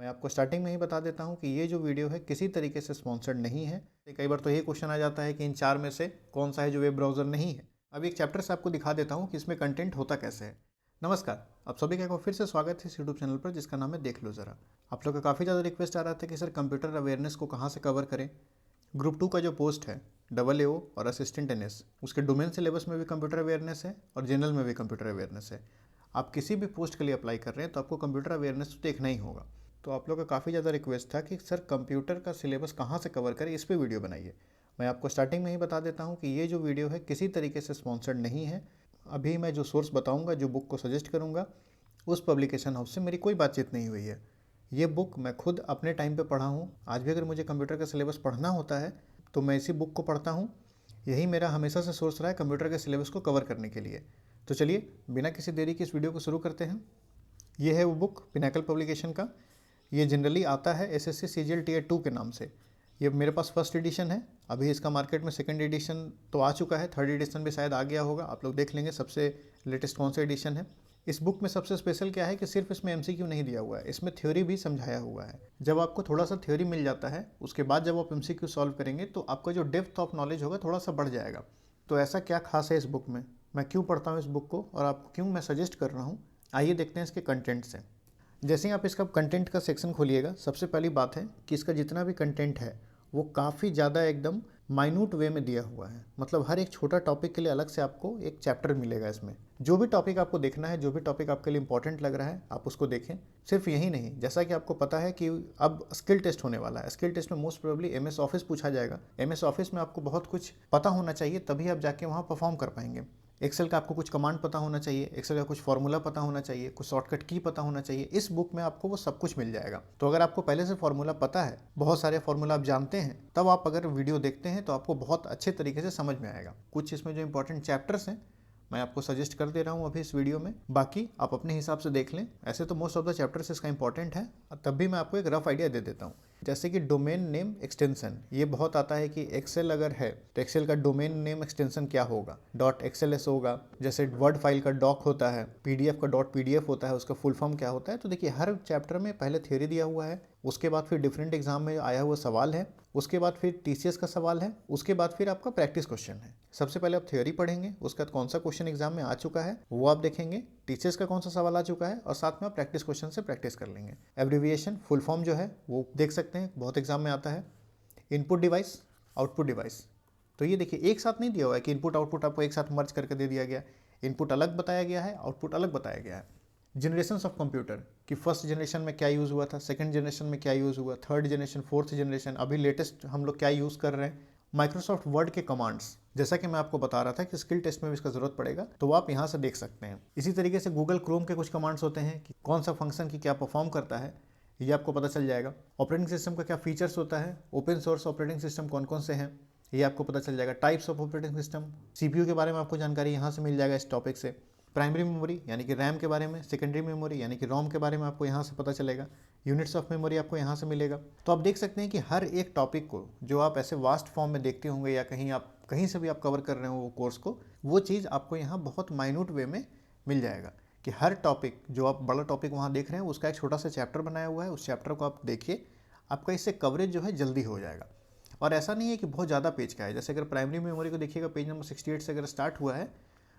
मैं आपको स्टार्टिंग में ही बता देता हूं कि ये जो वीडियो है किसी तरीके से स्पॉन्सर्ड नहीं है। कई बार तो ये क्वेश्चन आ जाता है कि इन चार में से कौन सा है जो वेब ब्राउज़र नहीं है। अब एक चैप्टर से आपको दिखा देता हूं कि इसमें कंटेंट होता कैसे है। नमस्कार, आप सभी का एक बार फिर से स्वागत है इस यूट्यूब चैनल पर जिसका नाम है देख लो ज़रा। आप लोग का काफ़ी ज़्यादा रिक्वेस्ट आ रहा था कि सर कंप्यूटर अवेयरनेस को कहाँ से कवर करें। ग्रुप 2 का जो पोस्ट है AAO और असिस्टेंट NS, उसके डोमेन सिलेबस में भी कंप्यूटर अवेयरनेस है और जनरल में भी कंप्यूटर अवेयरनेस है। आप किसी भी पोस्ट के लिए अप्लाई कर रहे हैं तो आपको कंप्यूटर अवेयरनेस तो देखना ही होगा। तो आप लोग का काफ़ी ज़्यादा रिक्वेस्ट था कि सर कंप्यूटर का सिलेबस कहाँ से कवर करें, इस पर वीडियो बनाइए। मैं आपको स्टार्टिंग में ही बता देता हूँ कि ये जो वीडियो है किसी तरीके से स्पॉन्सर्ड नहीं है। अभी मैं जो सोर्स बताऊँगा, जो बुक को सजेस्ट करूँगा, उस पब्लिकेशन हाउस से मेरी कोई बातचीत नहीं हुई है। ये बुक मैं खुद अपने टाइम पे पढ़ा हूँ। आज भी अगर मुझे कंप्यूटर का सिलेबस पढ़ना होता है तो मैं इसी बुक को पढ़ता हूँ। यही मेरा हमेशा से सोर्स रहा है कंप्यूटर के सिलेबस को कवर करने के लिए। तो चलिए बिना किसी देरी के इस वीडियो को शुरू करते हैं। ये है वो बुक पिनाकल पब्लिकेशन का। ये जनरली आता है SSC CGL Tier 2 के नाम से। ये मेरे पास फर्स्ट एडिशन है। अभी इसका मार्केट में सेकंड एडिशन तो आ चुका है, थर्ड एडिशन भी शायद आ गया होगा। आप लोग देख लेंगे सबसे लेटेस्ट कौन सा एडिशन है। इस बुक में सबसे स्पेशल क्या है कि सिर्फ इसमें MCQ नहीं दिया हुआ है, इसमें थ्योरी भी समझाया हुआ है। जब आपको थोड़ा सा थ्योरी मिल जाता है, उसके बाद जब आप MCQ सॉल्व करेंगे तो आपका जो डेप्थ ऑफ नॉलेज होगा थोड़ा सा बढ़ जाएगा। तो ऐसा क्या खास है इस बुक में, मैं क्यों पढ़ता हूँ इस बुक को और आपको क्यों मैं सजेस्ट कर रहा हूँ, आइए देखते हैं इसके कंटेंट से। जैसे ही आप इसका कंटेंट का सेक्शन खोलिएगा, सबसे पहली बात है कि इसका जितना भी कंटेंट है वो काफ़ी ज़्यादा एकदम माइन्यूट वे में दिया हुआ है। मतलब हर एक छोटा टॉपिक के लिए अलग से आपको एक चैप्टर मिलेगा। इसमें जो भी टॉपिक आपको देखना है, जो भी टॉपिक आपके लिए इंपॉर्टेंट लग रहा है, आप उसको देखें। सिर्फ यही नहीं, जैसा कि आपको पता है कि अब स्किल टेस्ट होने वाला है। स्किल टेस्ट में मोस्ट प्रोबेबली MS ऑफिस पूछा जाएगा। MS ऑफिस में आपको बहुत कुछ पता होना चाहिए, तभी आप जाके वहाँ परफॉर्म कर पाएंगे। एक्सेल का आपको कुछ कमांड पता होना चाहिए, एक्सेल का कुछ फॉर्मूला पता होना चाहिए, कुछ शॉर्टकट की पता होना चाहिए। इस बुक में आपको वो सब कुछ मिल जाएगा। तो अगर आपको पहले से फॉर्मूला पता है, बहुत सारे फॉर्मूला आप जानते हैं, तब आप अगर वीडियो देखते हैं तो आपको बहुत अच्छे तरीके से समझ में आएगा। कुछ इसमें जो इंपॉर्टेंट चैप्टर्स हैं मैं आपको सजेस्ट कर दे रहा हूँ अभी इस वीडियो में, बाकी आप अपने हिसाब से देख लें। ऐसे तो मोस्ट ऑफ द चैप्टर्स इसका इंपॉर्टेंट है, तब भी मैं आपको एक रफ आइडिया दे देता हूँ। जैसे कि डोमेन नेम एक्सटेंशन, ये बहुत आता है कि एक्सेल अगर है तो एक्सेल का डोमेन नेम एक्सटेंशन क्या होगा। .xls होगा, जैसे वर्ड फाइल का डॉक होता है, PDF का .pdf होता है, उसका फुल फॉर्म क्या होता है। तो देखिए हर चैप्टर में पहले थ्योरी दिया हुआ है, उसके बाद फिर डिफरेंट एग्जाम में आया हुआ सवाल है, उसके बाद फिर TCS का सवाल है, उसके बाद फिर आपका प्रैक्टिस क्वेश्चन है। सबसे पहले आप थ्योरी पढ़ेंगे, उसके बाद कौन सा क्वेश्चन एग्जाम में आ चुका है वो आप देखेंगे, TCS का कौन सा सवाल आ चुका है, और साथ में आप प्रैक्टिस क्वेश्चन से प्रैक्टिस कर लेंगे। एब्रिविएशन फुल फॉर्म जो है वो देख सकते हैं, बहुत एग्जाम में आता है। इनपुट डिवाइस, आउटपुट डिवाइस, तो ये देखिए एक साथ नहीं दिया हुआ है कि इनपुट आउटपुट आपको एक साथ मर्ज करके दे दिया गया। इनपुट अलग बताया गया है, आउटपुट अलग बताया गया है। जनरेशंस ऑफ कंप्यूटर कि फर्स्ट जनरेशन में क्या यूज़ हुआ था, सेकंड जनरेशन में क्या यूज़ हुआ, थर्ड जनरेशन, फोर्थ जनरेशन, अभी लेटेस्ट हम लोग क्या यूज़ कर रहे हैं। माइक्रोसॉफ्ट वर्ड के कमांड्स, जैसा कि मैं आपको बता रहा था कि स्किल टेस्ट में भी इसका जरूरत पड़ेगा, तो आप यहाँ से देख सकते हैं। इसी तरीके से गूगल क्रोम के कुछ कमांड्स होते हैं कि कौन सा फंक्शन की क्या परफॉर्म करता है, ये आपको पता चल जाएगा। ऑपरेटिंग सिस्टम का क्या फीचर्स होता है, ओपन सोर्स ऑपरेटिंग सिस्टम कौन कौन से हैं, ये आपको पता चल जाएगा। Types of operating system, CPU के बारे में आपको जानकारी यहाँ से मिल जाएगा इस टॉपिक से। प्राइमरी मेमोरी यानी कि रैम के बारे में, सेकेंडरी मेमोरी यानी कि रोम के बारे में आपको यहाँ से पता चलेगा। यूनिट्स ऑफ मेमोरी आपको यहाँ से मिलेगा। तो आप देख सकते हैं कि हर एक टॉपिक को जो आप ऐसे वास्ट फॉर्म में देखते होंगे या कहीं से भी आप कवर कर रहे हो वो कोर्स को, वो चीज़ आपको यहाँ बहुत माइन्यूट वे में मिल जाएगा कि हर टॉपिक जो आप बड़ा टॉपिक वहाँ देख रहे हैं उसका एक छोटा सा चैप्टर बनाया हुआ है। उस चैप्टर को आप देखिए, आपका इससे कवरेज जो है जल्दी हो जाएगा। और ऐसा नहीं है कि बहुत ज़्यादा पेज का है। जैसे अगर प्राइमरी मेमोरी को देखिएगा, पेज नंबर 68 से अगर स्टार्ट हुआ है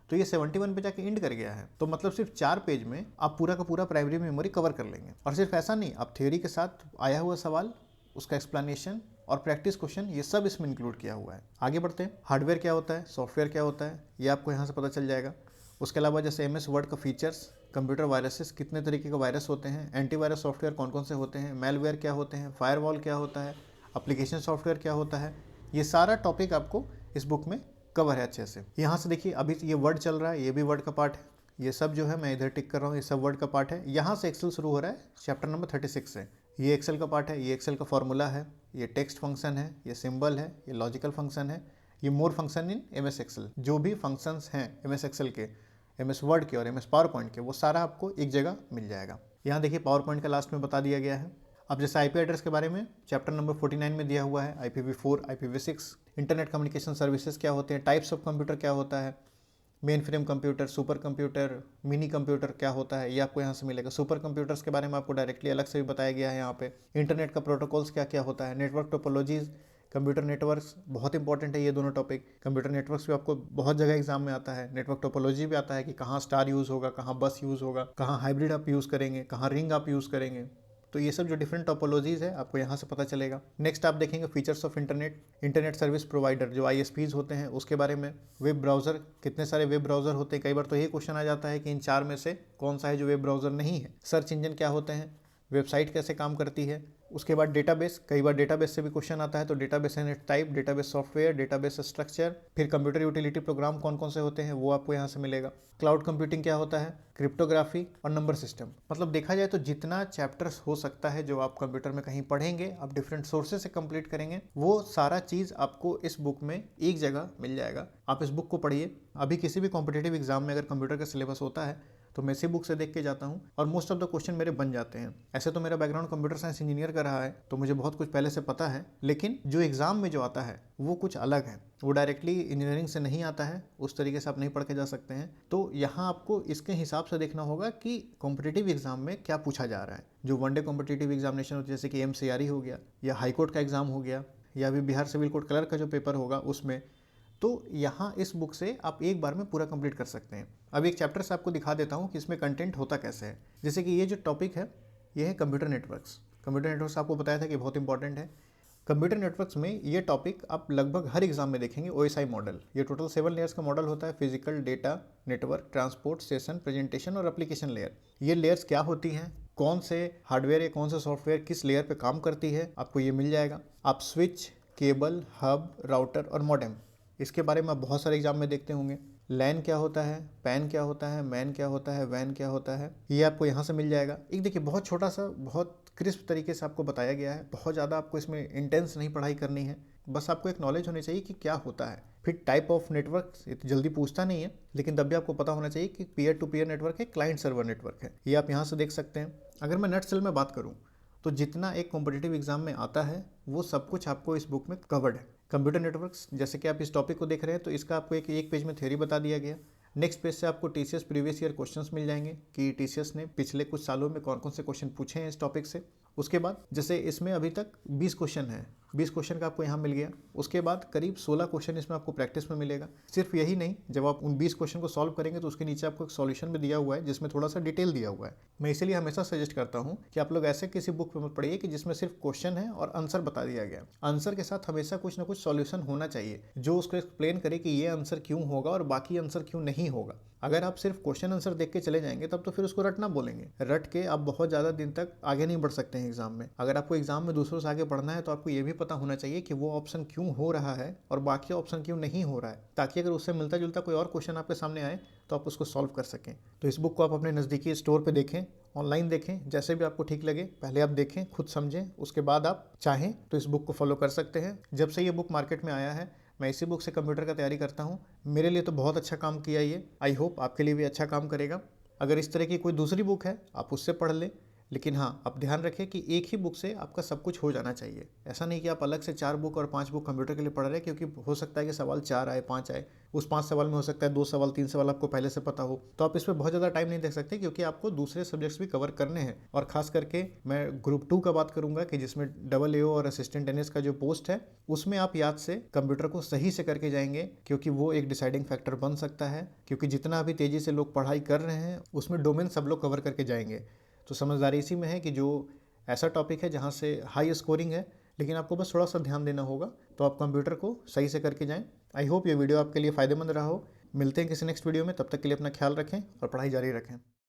तो ये 71 पे जाके एंड कर गया है। तो मतलब सिर्फ 4 पेज में आप पूरा का पूरा प्राइमरी मेमोरी कवर कर लेंगे। और सिर्फ ऐसा नहीं, आप थ्योरी के साथ आया हुआ सवाल, उसका एक्सप्लेनेशन और प्रैक्टिस क्वेश्चन, ये सब इसमें इंक्लूड किया हुआ है। आगे बढ़ते हैं। हार्डवेयर क्या होता है, सॉफ्टवेयर क्या होता है, ये आपको यहाँ से पता चल जाएगा। उसके अलावा जैसे MS वर्ड का फीचर्स, कंप्यूटर वायरसेस, कितने तरीके के वायरस होते हैं, एंटीवायरस सॉफ्टवेयर कौन कौन से होते हैं, मेलवेयर क्या होते हैं, फायरवॉल क्या होता है, एप्लीकेशन सॉफ्टवेयर क्या होता है, ये सारा टॉपिक आपको इस बुक में कवर है अच्छे से। यहाँ से देखिए अभी ये वर्ड चल रहा है, ये भी वर्ड का पार्ट है। ये सब जो है मैं इधर टिक कर रहा हूँ, ये सब वर्ड का पार्ट है। यहाँ से एक्सेल शुरू हो रहा है चैप्टर नंबर 36 से। ये एक्सेल का पार्ट है, ये एक्सेल का फॉर्मूला है, ये टेक्स्ट फंक्शन है, ये सिंबल है, ये लॉजिकल फंक्शन है, ये मोर फंक्शन इन MS एक्सेल। जो भी फंक्शंस हैं MS एक्सेल के, MS वर्ड के और MS पावर पॉइंट के, वो सारा आपको एक जगह मिल जाएगा। यहाँ देखिए पावर पॉइंट का लास्ट में बता दिया गया है। अब जैसे IP एड्रेस के बारे में चैप्टर नंबर 49 में दिया हुआ है, IPv4, IPv6, internet communication services क्या होते हैं, टाइप्स ऑफ कंप्यूटर क्या होता है, main frame computer, super computer, mini computer क्या होता है ये आपको यहाँ से मिलेगा। सुपर कंप्यूटर्स के बारे में आपको डायरेक्टली अलग से भी बताया गया है यहाँ पे। इंटरनेट का प्रोटोकॉल्स क्या क्या होता है, नेटवर्क टोपोलॉजीज, कंप्यूटर नेटवर्क्स, बहुत इंपॉर्टेंट है ये दोनों टॉपिक। कंप्यूटर नेटवर्क्स भी आपको बहुत जगह एग्जाम में आता है। नेटवर्क टोपोलॉजी भी आता है कि कहाँ स्टार यूज़ होगा, कहाँ बस यूज़ होगा, कहाँ हाइब्रिड आप यूज़ करेंगे, कहाँ रिंग आप यूज़ करेंगे। तो ये सब जो डिफरेंट टोपोलॉजीज है आपको यहाँ से पता चलेगा। नेक्स्ट आप देखेंगे features of internet service provider, जो ISPs होते हैं उसके बारे में। वेब ब्राउज़र, कितने सारे वेब ब्राउज़र होते हैं, कई बार तो यही क्वेश्चन आ जाता है कि इन 4 में से कौन सा है जो वेब ब्राउज़र नहीं है। सर्च इंजन क्या होते हैं, वेबसाइट कैसे काम करती है। उसके बाद डेटाबेस, कई बार डेटाबेस से भी क्वेश्चन आता है, तो database and it's type, database software, database structure. फिर कंप्यूटर यूटिलिटी प्रोग्राम कौन कौन से होते हैं वो आपको यहाँ से मिलेगा। क्लाउड कंप्यूटिंग क्या होता है, क्रिप्टोग्राफी और नंबर सिस्टम। मतलब देखा जाए तो जितना चैप्टर्स हो सकता है जो आप कंप्यूटर में कहीं पढ़ेंगे, आप डिफरेंट सोर्सेज से कंप्लीट करेंगे, वो सारा चीज़ आपको इस बुक में एक जगह मिल जाएगा। आप इस बुक को पढ़िए। अभी किसी भी कॉम्पिटेटिव एग्जाम में अगर कंप्यूटर का सिलेबस होता है तो मैं इसी बुक से देख के जाता हूँ और मोस्ट ऑफ द क्वेश्चन मेरे बन जाते हैं। ऐसे तो मेरा बैकग्राउंड कंप्यूटर साइंस इंजीनियर का रहा है, तो मुझे बहुत कुछ पहले से पता है, लेकिन जो एग्जाम में जो आता है वो कुछ अलग है। वो डायरेक्टली इंजीनियरिंग से नहीं आता है, उस तरीके से आप नहीं पढ़ के जा सकते हैं। तो यहाँ आपको इसके हिसाब से देखना होगा कि कॉम्पिटेटिव एग्जाम में क्या पूछा जा रहा है। जो वनडे कॉम्पिटेटिव एग्जामिनेशन होती है, जैसे कि MCRE हो गया, या हाईकोर्ट का एग्जाम हो गया, या अभी बिहार सिविल कोर्ट क्लर्क का जो पेपर होगा उसमें, तो यहाँ इस बुक से आप एक बार में पूरा कंप्लीट कर सकते हैं। अब एक चैप्टर से आपको दिखा देता हूँ कि इसमें कंटेंट होता कैसे है। जैसे कि ये जो टॉपिक है ये है कंप्यूटर नेटवर्क्स। कंप्यूटर नेटवर्क्स आपको बताया था कि बहुत इंपॉर्टेंट है। कंप्यूटर नेटवर्क्स में ये टॉपिक आप लगभग हर एग्जाम में देखेंगे। OSI मॉडल, ये टोटल 7 लेयर्स का मॉडल होता है। Physical, data, network, transport, session, presentation और एप्लीकेशन लेयर। ये लेयर्स क्या होती हैं, कौन से हार्डवेयर या कौन सा सॉफ्टवेयर किस लेयर पे काम करती है, आपको ये मिल जाएगा। आप स्विच, केबल, हब, राउटर और मॉडेम, इसके बारे में आप बहुत सारे एग्जाम में देखते होंगे। लैन क्या होता है, पैन क्या होता है, मैन क्या होता है, वैन क्या होता है, ये आपको यहाँ से मिल जाएगा। एक देखिए बहुत छोटा सा, बहुत क्रिस्प तरीके से आपको बताया गया है। बहुत ज़्यादा आपको इसमें इंटेंस नहीं पढ़ाई करनी है, बस आपको एक नॉलेज होनी चाहिए कि क्या होता है। फिर टाइप ऑफ नेटवर्क, ये तो जल्दी पूछता नहीं है, लेकिन तब भी आपको पता होना चाहिए कि पीयर टू पीयर नेटवर्क है, क्लाइंट सर्वर नेटवर्क है, ये आप यहाँ से देख सकते हैं। अगर मैं नटसेल में बात करूँ तो जितना एक कॉम्पिटिटिव एग्जाम में आता है वो सब कुछ आपको इस बुक में कवर्ड है। कंप्यूटर नेटवर्क्स, जैसे कि आप इस टॉपिक को देख रहे हैं, तो इसका आपको एक पेज में थ्योरी बता दिया गया। नेक्स्ट पेज से आपको TCS प्रीवियस ईयर क्वेश्चंस मिल जाएंगे कि TCS ने पिछले कुछ सालों में कौन कौन से क्वेश्चन पूछे हैं इस टॉपिक से। उसके बाद जैसे इसमें अभी तक 20 क्वेश्चन हैं, 20 क्वेश्चन का आपको यहाँ मिल गया। उसके बाद करीब 16 क्वेश्चन इसमें आपको प्रैक्टिस में मिलेगा। सिर्फ यही नहीं, जब आप उन 20 क्वेश्चन को सॉल्व करेंगे तो उसके नीचे आपको एक सॉल्यूशन भी दिया हुआ है जिसमें थोड़ा सा डिटेल दिया हुआ है। मैं इसीलिए हमेशा सजेस्ट करता हूँ कि आप लोग ऐसे किसी बुक में मत पढ़िए कि जिसमें सिर्फ क्वेश्चन है और आंसर बता दिया गया। आंसर के साथ हमेशा कुछ ना कुछ सॉल्यूशन होना चाहिए जो उसको एक्सप्लेन करे कि ये आंसर क्यों होगा और बाकी आंसर क्यों नहीं होगा। अगर आप सिर्फ क्वेश्चन आंसर देख के चले जाएंगे तब तो फिर उसको रटना बोलेंगे। रट के आप बहुत ज़्यादा दिन तक आगे नहीं बढ़ सकते हैं एग्जाम में। अगर आपको एग्जाम में दूसरों से आगे बढ़ना है तो आपको ये भी पता होना चाहिए कि वो ऑप्शन क्यों हो रहा है और बाकी ऑप्शन क्यों नहीं हो रहा है, ताकि अगर उससे मिलता जुलता कोई और क्वेश्चन आपके सामने आए तो आप उसको सॉल्व कर सकें। तो इस बुक को आप अपने नज़दीकी स्टोर पर देखें, ऑनलाइन देखें, जैसे भी आपको ठीक लगे। पहले आप देखें, खुद समझें, उसके बाद आप चाहें तो इस बुक को फॉलो कर सकते हैं। जब से ये बुक मार्केट में आया है मैं इसी बुक से कंप्यूटर का तैयारी करता हूँ। मेरे लिए तो बहुत अच्छा काम किया ये। आई होप आपके लिए भी अच्छा काम करेगा। अगर इस तरह की कोई दूसरी बुक है आप उससे पढ़ लें, लेकिन हाँ आप ध्यान रखें कि एक ही बुक से आपका सब कुछ हो जाना चाहिए। ऐसा नहीं कि आप अलग से 4 बुक और 5 बुक कंप्यूटर के लिए पढ़ रहे हैं, क्योंकि हो सकता है कि सवाल 4 आए, 5 आए। उस 5 सवाल में हो सकता है 2 सवाल 3 सवाल आपको पहले से पता हो, तो आप इस पर बहुत ज़्यादा टाइम नहीं दे सकते, क्योंकि आपको दूसरे सब्जेक्ट्स भी कवर करने हैं। और खास करके मैं ग्रुप 2 का बात करूंगा कि जिसमें AAO और असिस्टेंट NS का जो पोस्ट है उसमें आप याद से कंप्यूटर को सही से करके जाएंगे, क्योंकि वो एक डिसाइडिंग फैक्टर बन सकता है। क्योंकि जितना अभी तेज़ी से लोग पढ़ाई कर रहे हैं उसमें डोमेन सब लोग कवर करके जाएंगे। तो समझदारी इसी में है कि जो ऐसा टॉपिक है जहाँ से हाई स्कोरिंग है, लेकिन आपको बस थोड़ा सा ध्यान देना होगा, तो आप कंप्यूटर को सही से करके जाएं। आई होप ये वीडियो आपके लिए फ़ायदेमंद रहा हो। मिलते हैं किसी नेक्स्ट वीडियो में, तब तक के लिए अपना ख्याल रखें और पढ़ाई जारी रखें।